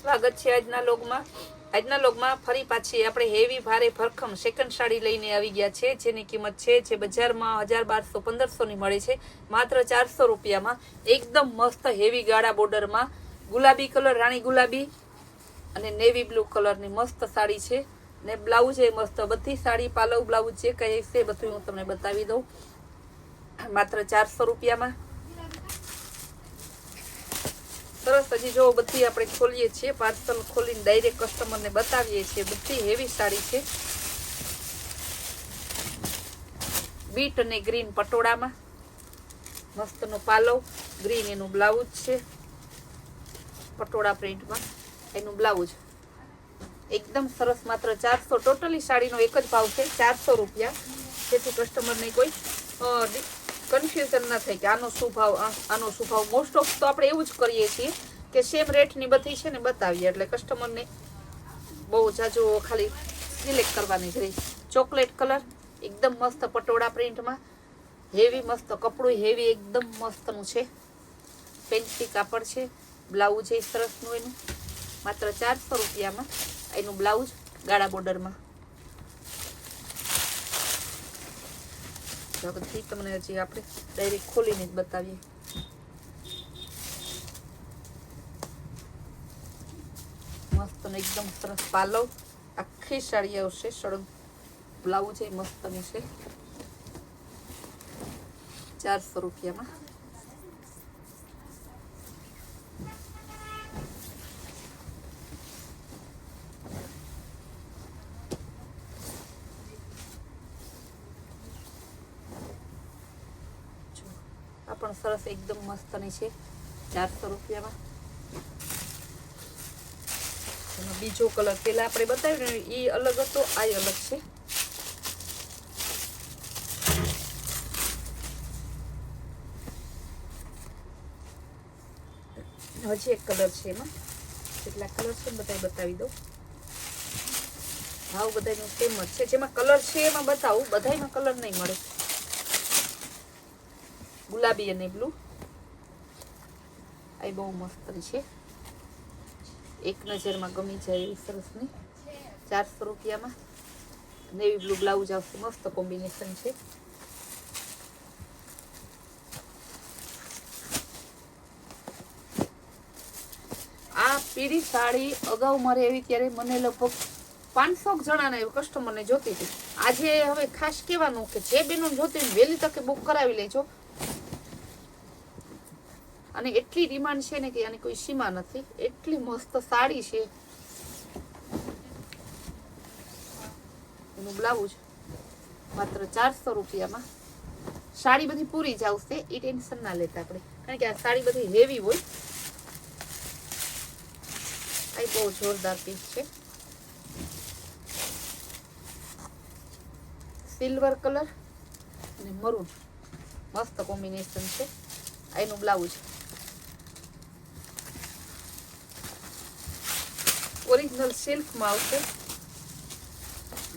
સ્વાગત છે આજના લોગમાં ફરી પાછી આપણે હેવી ભારે ભરખમ સેકન્ડ સાડી લઈને આવી ગયા છે, જેની કિંમત છે જે બજારમાં 1200-1500 ની મળે છે, માત્ર 400 રૂપિયામાં. એકદમ મસ્ત હેવી ગાળા બોર્ડરમાં ગુલાબી કલર, રાણી ગુલાબી અને નેવી બ્લુ કલરની મસ્ત સાડી છે. ને બ્લાઉઝ એ મસ્ત, બધી સાડી પાલવ બ્લાઉઝ જે કઈ છે બધું હું તમને બતાવી દઉં. માત્ર 400 રૂપિયામાં સરસ. હજી જો બધી આપણે ખોલીએ છીએ, પાર્સલ ખોલીને ડાયરેક્ટ કસ્ટમરને બતાવીએ છીએ. બધી હેવી સાડી છે, બીટ અને ગ્રીન પટોળામાં મસ્તનો પાલવ, ગ્રીન એનું બ્લાઉઝ છે, પટોળા પ્રિન્ટમાં એનું બ્લાઉઝ. એકદમ સરસ. માત્ર 400. ટોટલી સાડીનો એક જ ભાવ છે, 400 રૂપિયા, જેથી કસ્ટમરને કોઈ કન્ફ્યુઝન ના થાય કે આનો શું ભાવ, આનો શું ભાવ. મોસ્ટ ઓફ તો આપણે એવું જ કરીએ છીએ કે સેમ રેટની બધી છે ને બતાવીએ, એટલે કસ્ટમરને બહુ જાજો ખાલી સિલેક્ટ કરવાની જ રહી. ચોકલેટ કલર એકદમ મસ્ત પટોળા પ્રિન્ટમાં, હેવી મસ્ત કપડું, હેવી એકદમ મસ્તનું છે, ફેન્સી કાપડ છે, બ્લાઉઝ એ સરસનું એનું. માત્ર 400 રૂપિયામાં એનું બ્લાઉઝ ગાળા બોર્ડરમાં. બધી તમને હજી આપણે ડાયરેક્ટ ખોલીને જ બતાવીએ. મસ્ત ને એકદમ સરસ પાલવ, આખી સાડી આવશે સળંગ, બ્લાઉઝ એ મસ્તનું છે, 400 રૂપિયામાં. આ પણ સરસ એકદમ મસ્તની છે, 400 રૂપિયામાં. એનો બીજો કલર પેલા આપણે બતાવ્યો ને એ અલગ હતો, આ અલગ છે. હજી એક કલર છે, એમાં કેટલા કલર છે બધા બતાવી દઉં. ભાવ બધાનો સેમ જ છે, જેમાં કલર છે એમાં બતાવું, બધામાં કલર નહીં મળે. ગુલાબી અને બ્લુ, આ બહુ મસ્ત છે, એક નજરમાં ગમી જાય એવી સરસની, 400 રૂપિયામાં. નેવી બ્લુ બ્લાઉઝ આવશે, મસ્ત કોમ્બિનેશન છે. આ પીળી સાડી અગાઉ મારે એવી ત્યારે મને લગભગ 500 જણાના કસ્ટમરને જોતી હતી. આજે હવે ખાસ કહેવાનું કે જે બેનો જોતી વહેલી તકે બુક કરાવી લેજો. અને એટલી ડિમાન્ડ છે ને કે આની કોઈ સીમા નથી, એટલી મસ્ત સાડી છે. એનું બ્લાઉઝ માત્ર 400 રૂપિયામાં. સાડી બધી પૂરી જ આવશે, એ ટેન્શન ના લેતા આપણે, કારણ કે આ સાડી બધી હેવી હોય. આ બહુ જોરદાર પીસ છે, સિલ્વર કલર અને મરૂન મસ્ત કોમ્બિનેશન છે. એનું બ્લાઉઝ ઓરિજિનલ સિલ્કમાં આવશે,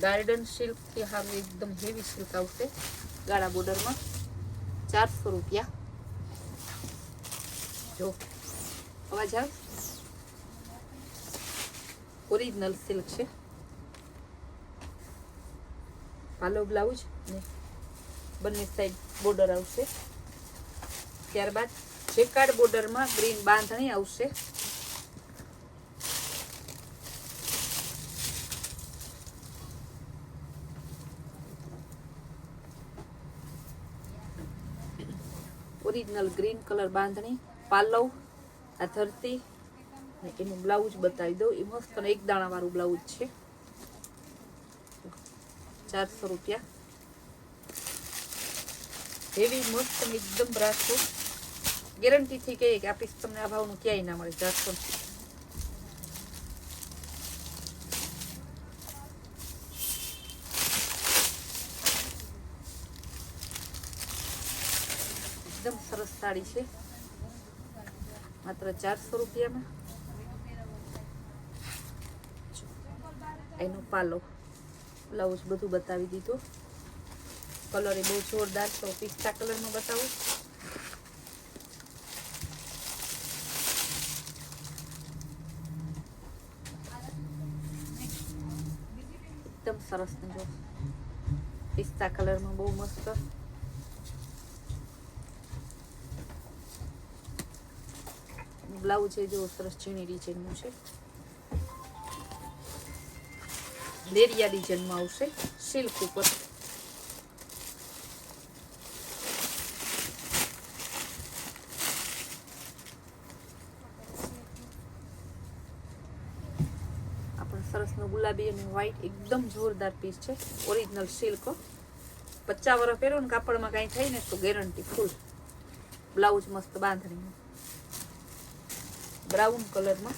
ગાર્ડન સિલ્ક થી હારું એકદમ હેવી સિલ્ક આવશે, ગાળા બોર્ડરમાં. 400 રૂપિયા. જો અવાજ આવે, ઓરિજિનલ સિલ્ક છે, પાલો બ્લાઉઝ ને બંને સાઈડ બોર્ડર આવશે. ત્યારબાદ જેકાર્ડ બોર્ડરમાં ગ્રીન બાંધણી આવશે. ઓરિજિનલ ગ્રીન કલર બાંધણી, પાલવ, આ ધરતી, એનું બ્લાઉઝ બતાવી દઉં. એ મસ્ત એક દાણા વાળું બ્લાઉઝ છે, 400 રૂપિયા. હેવી મસ્ત એકદમ રાખો, ગેરંટી થી કહીએ કે આ પીસ તમને આ ભાવનું ક્યાંય ના મળે. 400 એકદમ સરસ સાડી છે, માત્ર 400 રૂપિયામાં. એનો પાલો, બ્લાઉઝ બધું બતાવી દીધું. કલર એ બહુ જોરદાર છે, પિસ્તા કલરનો બતાવું. એકદમ સરસ ને જો પિસ્તા કલરમાં બહુ મસ્ત. બ્લાઉઝ છે જો સરસ ઝીણી ડિઝાઇનનું છે, લેરિયા ડિઝાઇનમાં આવશે સિલ્ક ઉપર. સરસનો ગુલાબી અને વ્હાઈટ એકદમ જોરદાર પીસ છે, ઓરિજિનલ સિલ્ક. 50 વર્ષ પહેરો ને કાપડમાં કાંઈ થાય ને તો ગેરંટી ફૂલ. બ્લાઉઝ મસ્ત બાંધણીનું બ્રાઉન કલરમાં.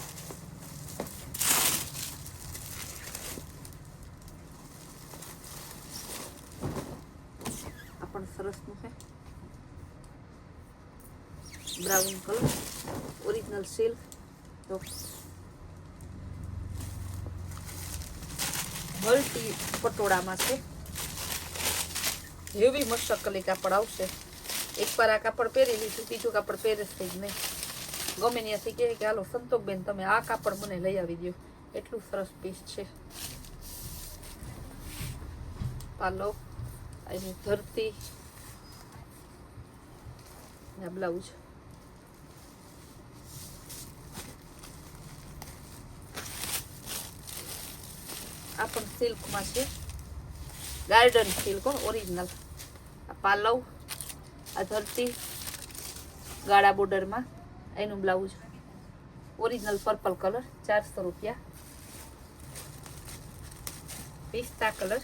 આ પણ સરસનું છે, brown colour, original silk. Multi પટોળામાં છે, હેવી મસ્તકલી કાપડ આવશે. એકવાર આ કાપડ પહેરી લીધું બીજું કાપડ પહેરશે જ નહીં. ગમે ત્યાંથી કહે કે હાલો સંતોષબેન તમે આ કાપડ મને લઈ આવી દો, એટલું સરસ પીસ છે. પાલો, એની ધરતી, બ્લાઉઝ. આ પણ સિલ્કમાં છે, ગાર્ડન સિલ્ક ઓરિજિનલ. આ પાલવ, આ ધરતી ગાળા બોર્ડરમાં, એનું બ્લાઉઝ ઓરિજિનલ પર્પલ કલર, 400 રૂપિયા. પિસ્તા કલર.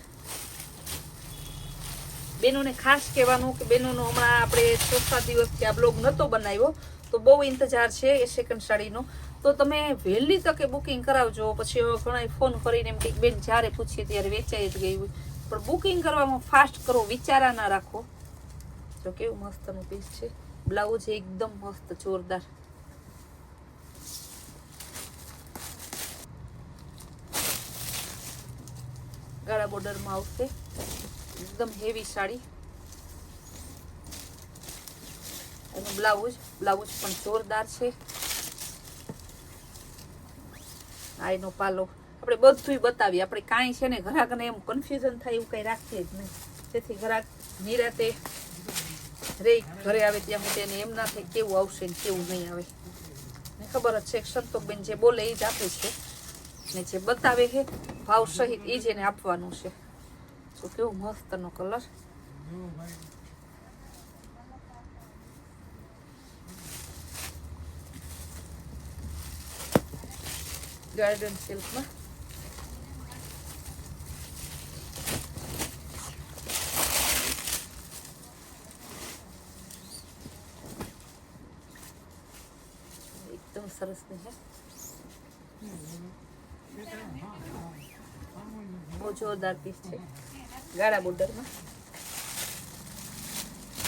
બેનોને ખાસ કહેવાનું કે બેનોનો હમણાં આપણે 6-7 દિવસથી આ બ્લોગ નહોતો બનાવ્યો તો બહુ ઇંતજાર છે એ સેકન્ડ સાડીનો. તો તમે વહેલી તકે બુકિંગ કરાવજો. પછી ઘણા ફોન કરીને એમ કે બેન જ્યારે પૂછીએ ત્યારે વેચાઈ જ ગઈ હોય, પણ બુકિંગ કરવામાં ફાસ્ટ કરો, વિચારા ના રાખો. જો કેવું મસ્તનું પીસ છે, બ્લાઉઝ એકદમ મસ્ત જોરદાર. ગાળા બોર્ડરમાં આવશે, એકદમ હેવી સાડી. એનું બ્લાઉઝ પણ જોરદાર છે. આ એનો પાલો. આપણે બધું બતાવીએ, આપણે કાંઈ છે ને ઘરાકને એમ કન્ફ્યુઝન થાય એવું કંઈ રાખીએ જ નહીં. તેથી ઘરાક નિરાતે રે, ઘરે આવે ત્યાં હું તેને એમ ના થાય કેવું આવશે ને કેવું નહીં આવે. ને ખબર જ છે કે સંતોષબેન જે બોલે એ જ આપે છે, ને જે બતાવે છે ભાવ સહિત એ જ એને આપવાનું છે. તો કેવું મસ્તનો કલર. ગાર્ડન સિલ્કમાં. એકદમ સરસ ને છે, બહુ જોરદાર પીસ છે. ગાળા બોર્ડરમાં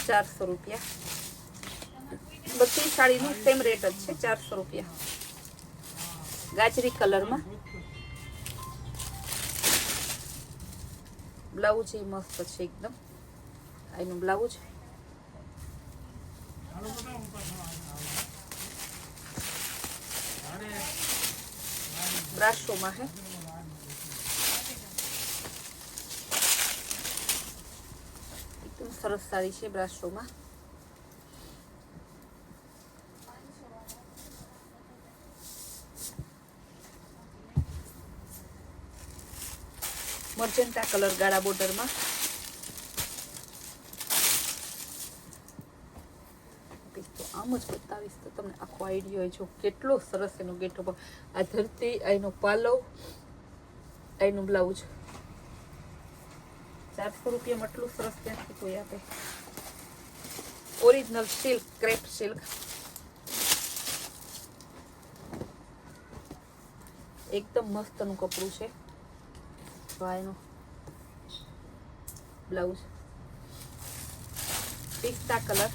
400 રૂપિયા. બધી સાડીનું સેમ રેટ જ છે, 400 રૂપિયા. ગાજરી કલરમાં. બ્લાઉઝ એ મસ્ત છે એકદમ. એનું બ્લાઉઝ બ્રાશોમાં છે. એકદમ સરસ સાડી છે બ્રાશોમાં. મર્જન્ટા કલર ગાળા બોર્ડરમાં. તો આમ જ બતાવીશ તો તમને આખો આઈડિયો હોય. જો કેટલો સરસ એનો ગેટઅપ. આ ધરતી, એનો પાલો, એનું બ્લાઉઝ. 400 રૂપિયામાં એટલું સરસ ત્યાંથી કોઈ આપે. Original silk, crepe silk. એકદમ મસ્તનું કપડું છે. એનો બ્લાઉઝ પિસ્તા કલર.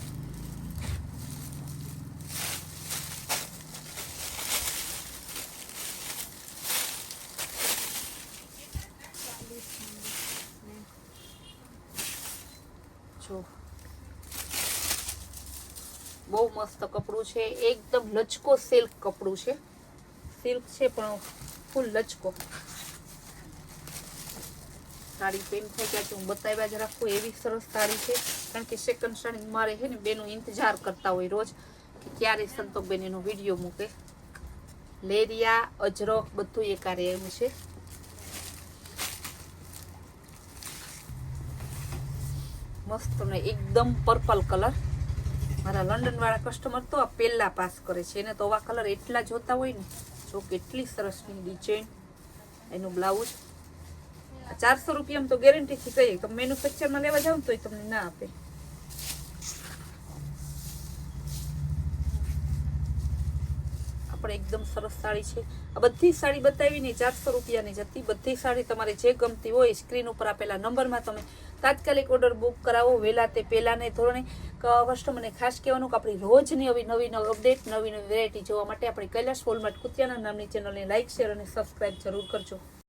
જો બહુ મસ્ત કપડું છે, એકદમ લચકો સિલ્ક કપડું છે. સિલ્ક છે પણ ફૂલ લચકો. સાડી પેન થઈ ગયા છે, હું બતાવ્યા જ રાખું એવી સરસ સાડી છે. કારણ કે સેકન્ડ સાડી મારે છે ને બેનું ઇંતજાર કરતા હોય રોજ કે ક્યારે સંતોકબેન એનો વિડીયો મૂકે. લેરિયા અજરક બધું એકારે એમ છે. મસ્ત ને એકદમ પર્પલ કલર. મારા લંડન વાળા કસ્ટમર તો આ પહેલા પાસ કરે છે, એને તો આવા કલર એટલા જોતા હોય ને. જો કેટલી સરસની ડિઝાઇન. એનું બ્લાઉઝ 400 રૂપિયામાં તો ગેરંટીથી કહીએ. તમે મેન્યુફેક્ચરમાં લેવા જાવ તો તમને ના આપે. આપણે એકદમ સરસ સાડી છે. આ બધી સાડી બતાવી ને 400 રૂપિયાની જ હતી. બધી સાડી તમારે જે ગમતી હોય સ્ક્રીન ઉપર આપેલા નંબરમાં તમે તાત્કાલિક ઓર્ડર બુક કરાવો. વહેલા તે પહેલાને ધોરણે કસ્ટમરને ખાસ કહેવાનું કે આપણી રોજની આવી નવી અપડેટ, નવી વેરાયટી જોવા માટે આપણી કૈલાશ હોલમાર્ટ કુતિયાના નામની ચેનલને લાઇક, શેર અને સબસ્ક્રાઇબ જરૂર કરજો.